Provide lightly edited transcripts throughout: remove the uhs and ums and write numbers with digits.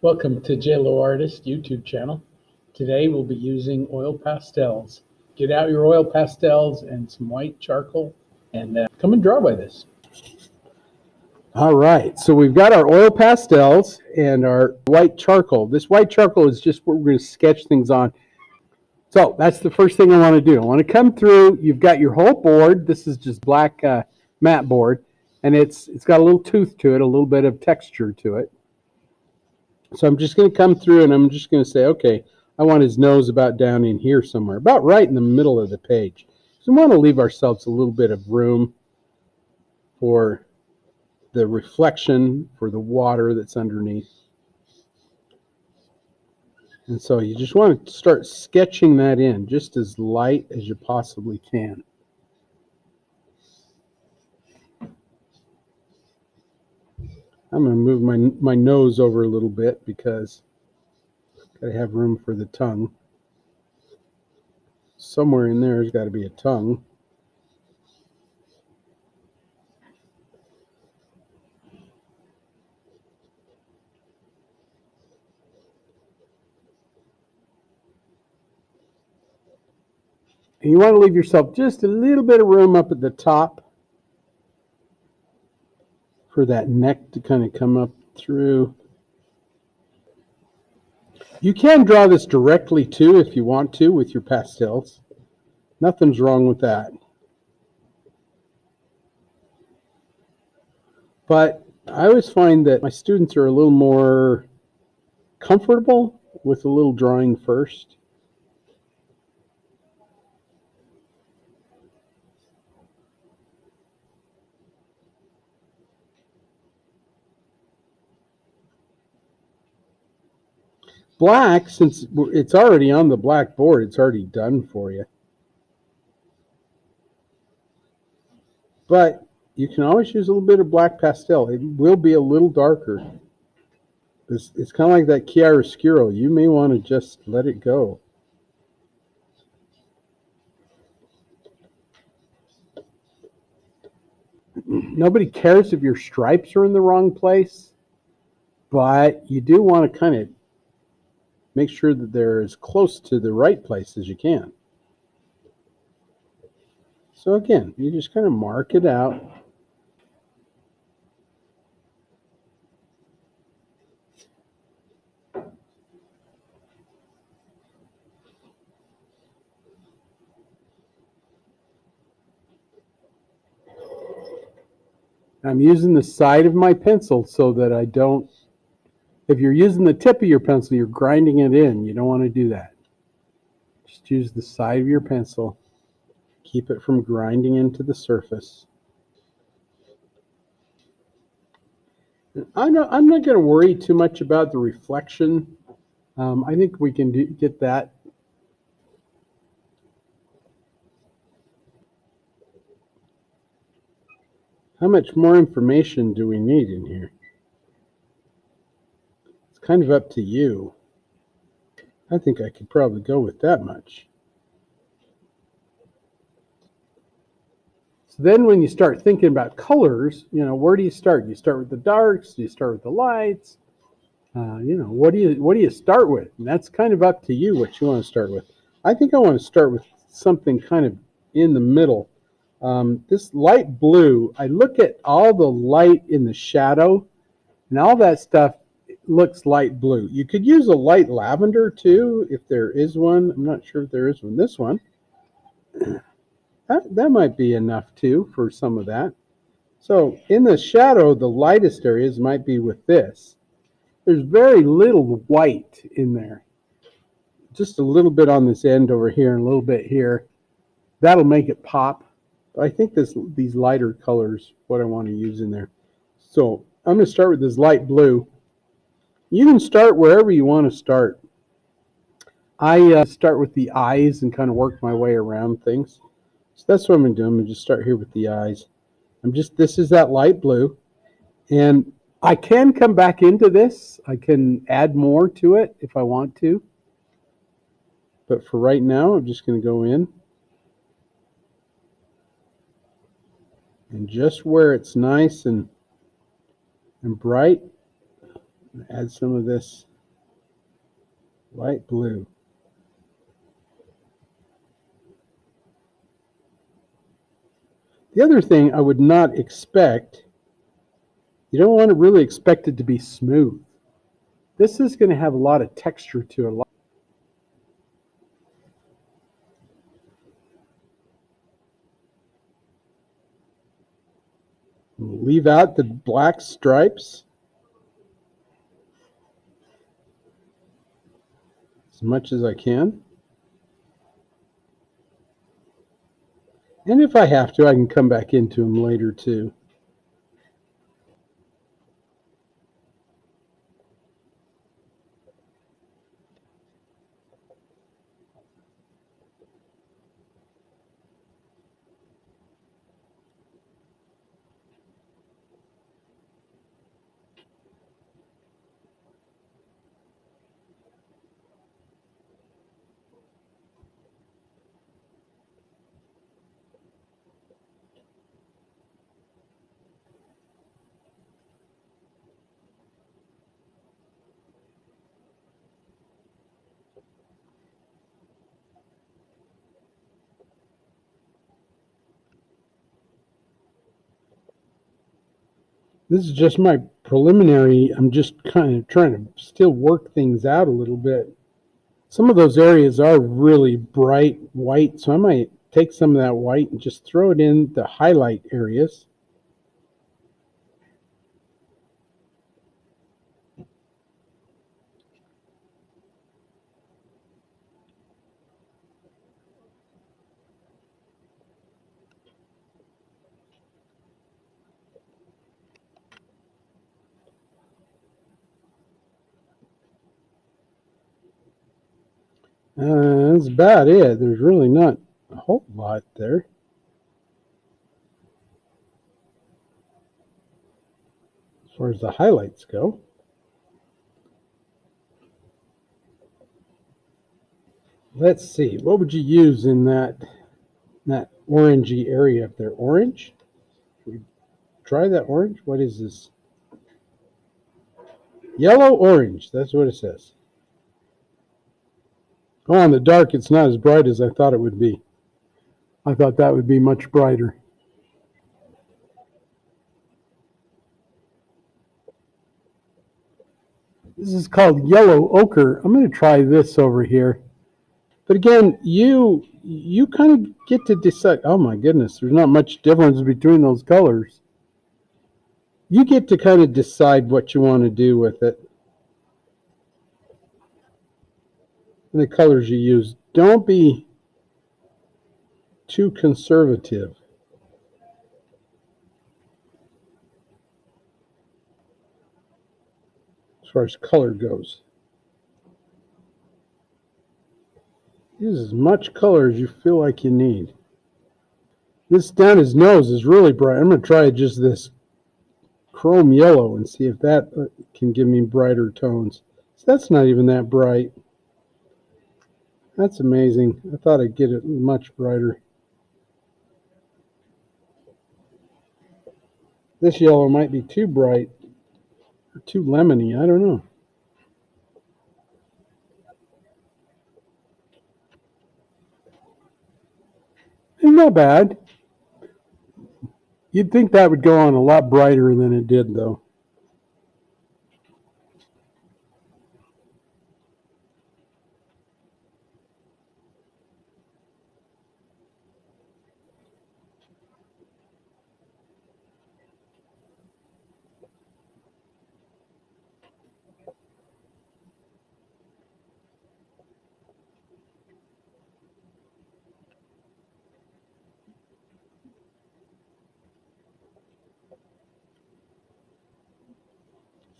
Welcome to J Lowe Artist YouTube channel. Today we'll be using oil pastels. Get out your oil pastels and some white charcoal and come and draw with us. All right, so we've got our oil pastels and our white charcoal. This white charcoal is just what we're going to sketch things on. So that's the first thing I want to do. I want to come through. You've got your whole board. This is just black matte board, and it's got a little tooth to it, a little bit of texture to it. So I'm just going to come through and I'm just going to say, okay, I want his nose about down in here somewhere, about right in the middle of the page. So we want to leave ourselves a little bit of room for the reflection, for the water that's underneath. And so you just want to start sketching that in just as light as you possibly can. I'm going to move my nose over a little bit because I've got to have room for the tongue. Somewhere in there has got to be a tongue. And you want to leave yourself just a little bit of room up at the top for that neck to kind of come up through. You can draw this directly too if you want to with your pastels. Nothing's wrong with that. But I always find that my students are a little more comfortable with a little drawing first. Black, since it's already on the black board, it's already done for you. But you can always use a little bit of black pastel. It will be a little darker. It's kind of like that chiaroscuro. You may want to just let it go. Nobody cares if your stripes are in the wrong place, but you do want to kind of make sure that they're as close to the right place as you can. So again, you just kind of mark it out. I'm using the side of my pencil so that I don't, if you're using the tip of your pencil, you're grinding it in. You don't want to do that. Just use the side of your pencil. Keep it from grinding into the surface. I'm not going to worry too much about the reflection. I think we can get that. How much more information do we need in here? It's kind of up to you. I think I could probably go with that much. So then when you start thinking about colors, where do you start? Do you start with the darks? Do you start with the lights? What do you start with? And that's kind of up to you what you want to start with. I think I want to start with something kind of in the middle. This light blue, I look at all the light in the shadow, and all that stuff looks light blue. You could use a light lavender too, if there is one. I'm not sure if there is one. This one. That might be enough too for some of that. So in the shadow, the lightest areas might be with this. There's very little white in there. Just a little bit on this end over here and a little bit here. That'll make it pop. But I think these lighter colors, what I want to use in there. So I'm going to start with this light blue. You can start wherever you want to start. I start with the eyes and kind of work my way around things. So that's what I'm going to do. I'm going to just start here with the eyes. This is that light blue. And I can come back into this. I can add more to it if I want to. But for right now, I'm just going to go in. And just where it's nice and bright, add some of this light blue. The other thing I would not expect, you don't want to really expect it to be smooth. This is going to have a lot of texture to it. Leave out the black stripes as much as I can. And if I have to, I can come back into them later too. This is just my preliminary. I'm just kind of trying to still work things out a little bit. Some of those areas are really bright white, so I might take some of that white and just throw it in the highlight areas. That's about it. There's really not a whole lot there. As far as the highlights go. Let's see. What would you use in that orangey area up there? Orange? Should we try that orange? What is this? Yellow orange. That's what it says. Oh, in the dark, it's not as bright as I thought it would be. I thought that would be much brighter. This is called yellow ochre. I'm going to try this over here. But again, you kind of get to decide. Oh my goodness, there's not much difference between those colors. You get to kind of decide what you want to do with it. And the colors you use. Don't be too conservative as far as color goes. Use as much color as you feel like you need. This down his nose is really bright. I'm going to try just this chrome yellow and see if that can give me brighter tones. So that's not even that bright. That's amazing. I thought I'd get it much brighter. This yellow might be too bright or too lemony. I don't know. It's not bad. You'd think that would go on a lot brighter than it did, though.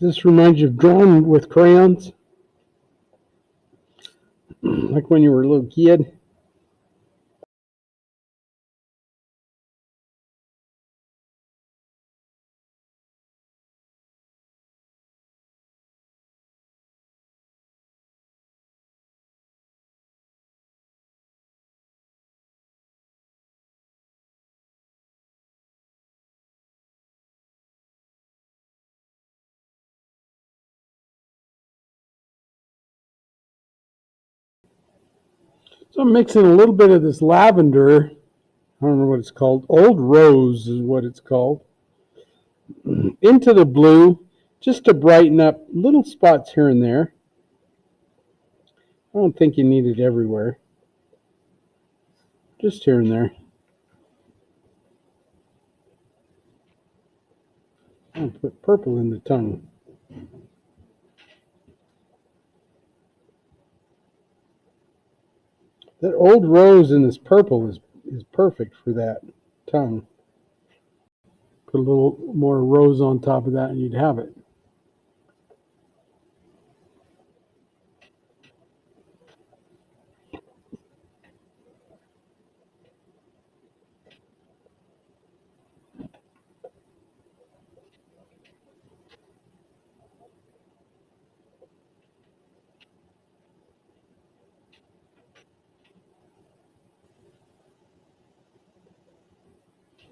This reminds you of drawing with crayons, like when you were a little kid. So I'm mixing a little bit of this lavender. I don't know what it's called. Old Rose is what it's called. Into the blue, just to brighten up little spots here and there. I don't think you need it everywhere. Just here and there. I'll put purple in the tongue. That Old Rose in this purple is perfect for that tongue. Put a little more rose on top of that and you'd have it.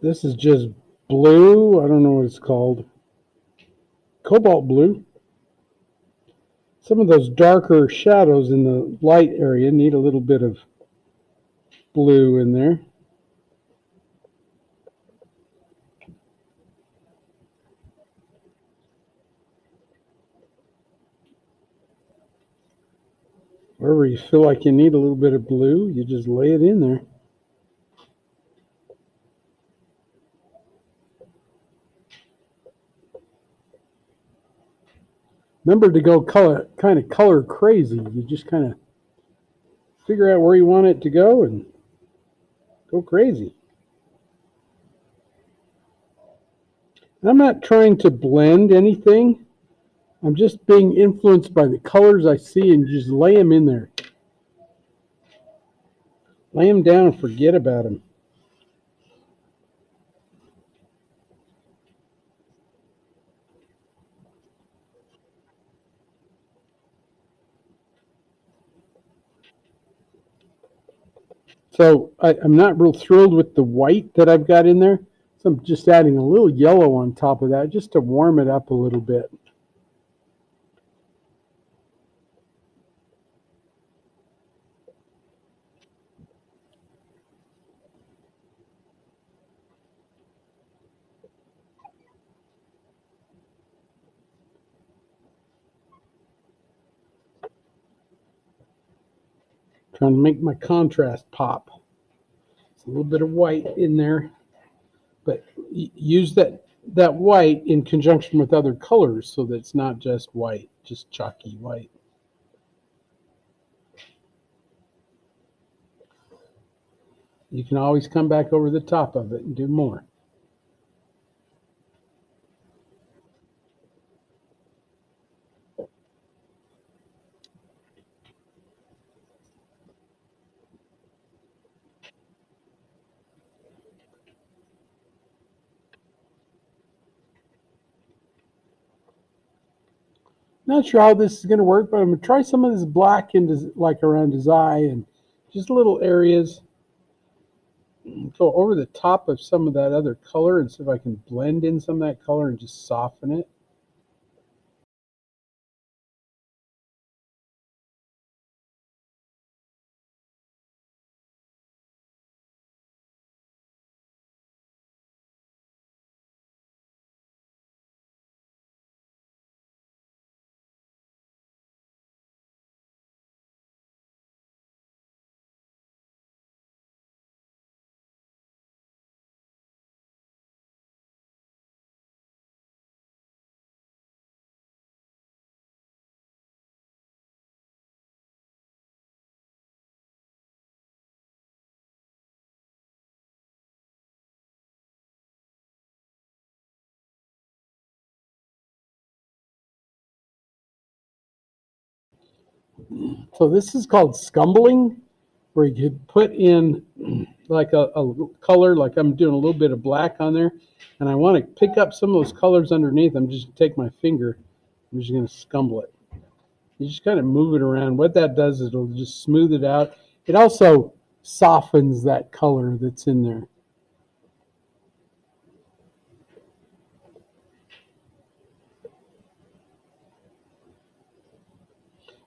This is just blue. I don't know what it's called. Cobalt blue. Some of those darker shadows in the light area need a little bit of blue in there. Wherever you feel like you need a little bit of blue, you just lay it in there. Remember to go kind of color crazy. You just kind of figure out where you want it to go and go crazy. And I'm not trying to blend anything. I'm just being influenced by the colors I see and just lay them in there. Lay them down and forget about them. So I'm not real thrilled with the white that I've got in there. So I'm just adding a little yellow on top of that just to warm it up a little bit. Trying to make my contrast pop. It's a little bit of white in there, but use that white in conjunction with other colors so that it's not just white, just chalky white. You can always come back over the top of it and do more. Not sure how this is going to work, but I'm going to try some of this black into like around his eye and just little areas. Go over the top of some of that other color and see if I can blend in some of that color and just soften it. So this is called scumbling, where you could put in like a color, like I'm doing a little bit of black on there, and I want to pick up some of those colors underneath. I'm just going to take my finger, I'm just going to scumble it. You just kind of move it around. What that does is it'll just smooth it out. It also softens that color that's in there.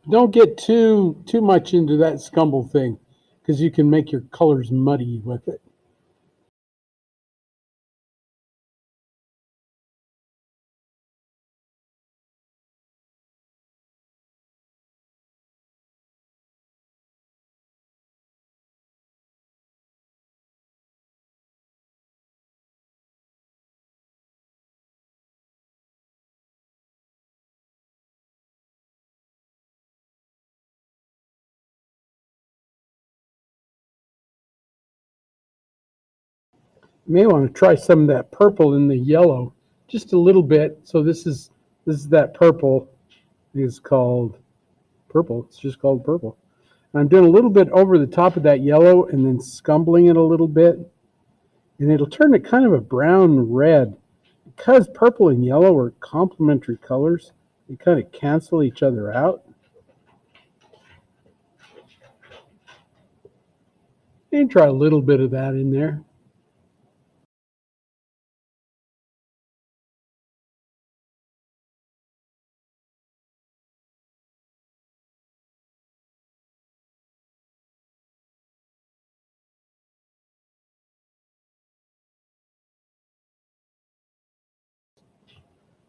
Don't get too much into that scumble thing, because you can make your colors muddy with it. You may want to try some of that purple in the yellow, just a little bit. So this is that purple. It's called purple. It's just called purple. And I'm doing a little bit over the top of that yellow and then scumbling it a little bit. And it'll turn it kind of a brown red. Because purple and yellow are complementary colors, they kind of cancel each other out. And try a little bit of that in there.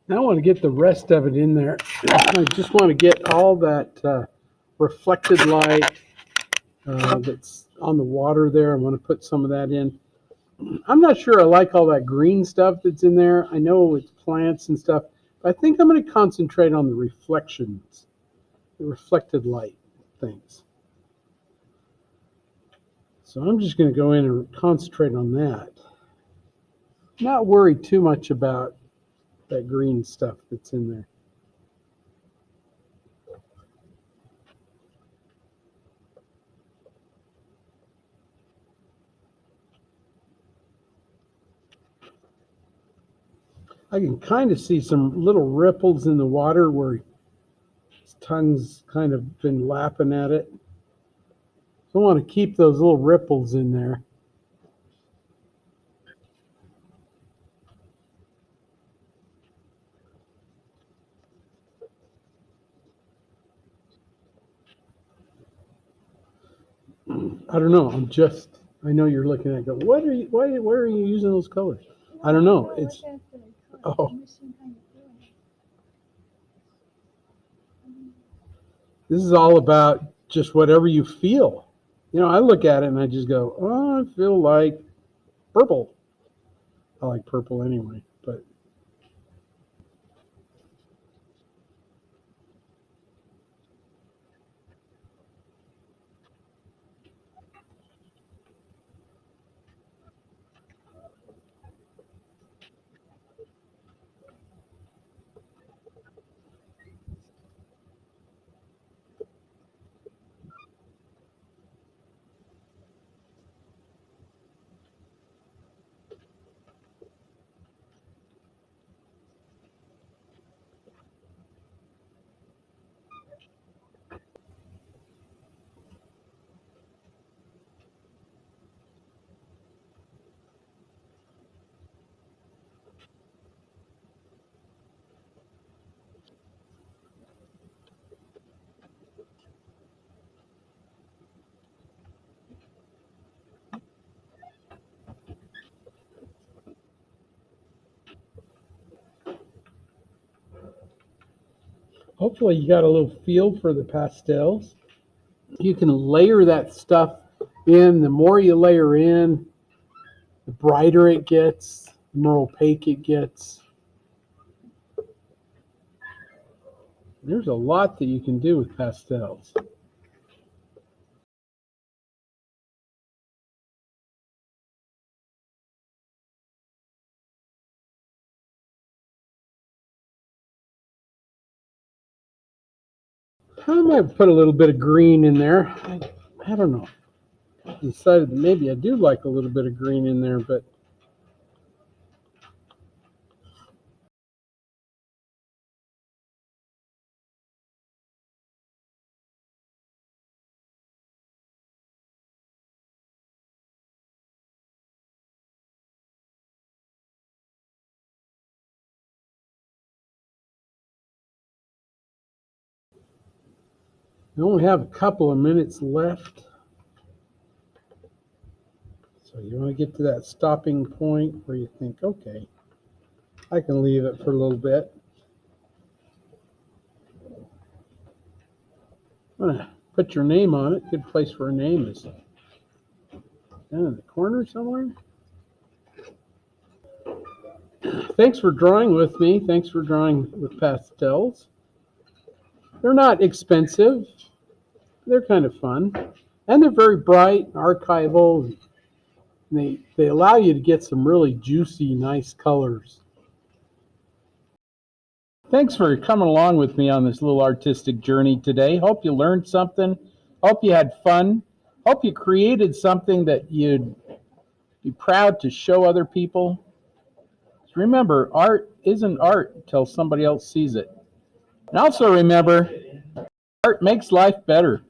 Now I want to get the rest of it in there. I just want to get all that reflected light that's on the water there. I want to put some of that in. I'm not sure I like all that green stuff that's in there. I know it's plants and stuff, but I think I'm going to concentrate on the reflections, the reflected light things. So I'm just going to go in and concentrate on that. Not worry too much about that green stuff that's in there. I can kind of see some little ripples in the water where his tongue's kind of been lapping at it. So I want to keep those little ripples in there. I don't know. I know you're looking at it. Go, what are you? Why are you using those colors? I don't know. It's oh. This is all about just whatever you feel. You know, I look at it and I just go, oh, I feel like purple. I like purple anyway, but hopefully you got a little feel for the pastels. You can layer that stuff in. The more you layer in, the brighter it gets, the more opaque it gets. There's a lot that you can do with pastels. I might put a little bit of green in there. I don't know. I decided that maybe I do like a little bit of green in there, but I only have a couple of minutes left. So you want to get to that stopping point where you think, okay, I can leave it for a little bit. I'm going to put your name on it. Good place for a name is down in the corner somewhere. Thanks for drawing with me. Thanks for drawing with pastels. They're not expensive. They're kind of fun. And they're very bright, archival. They allow you to get some really juicy, nice colors. Thanks for coming along with me on this little artistic journey today. Hope you learned something. Hope you had fun. Hope you created something that you'd be proud to show other people. Remember, art isn't art until somebody else sees it. And also remember, art makes life better.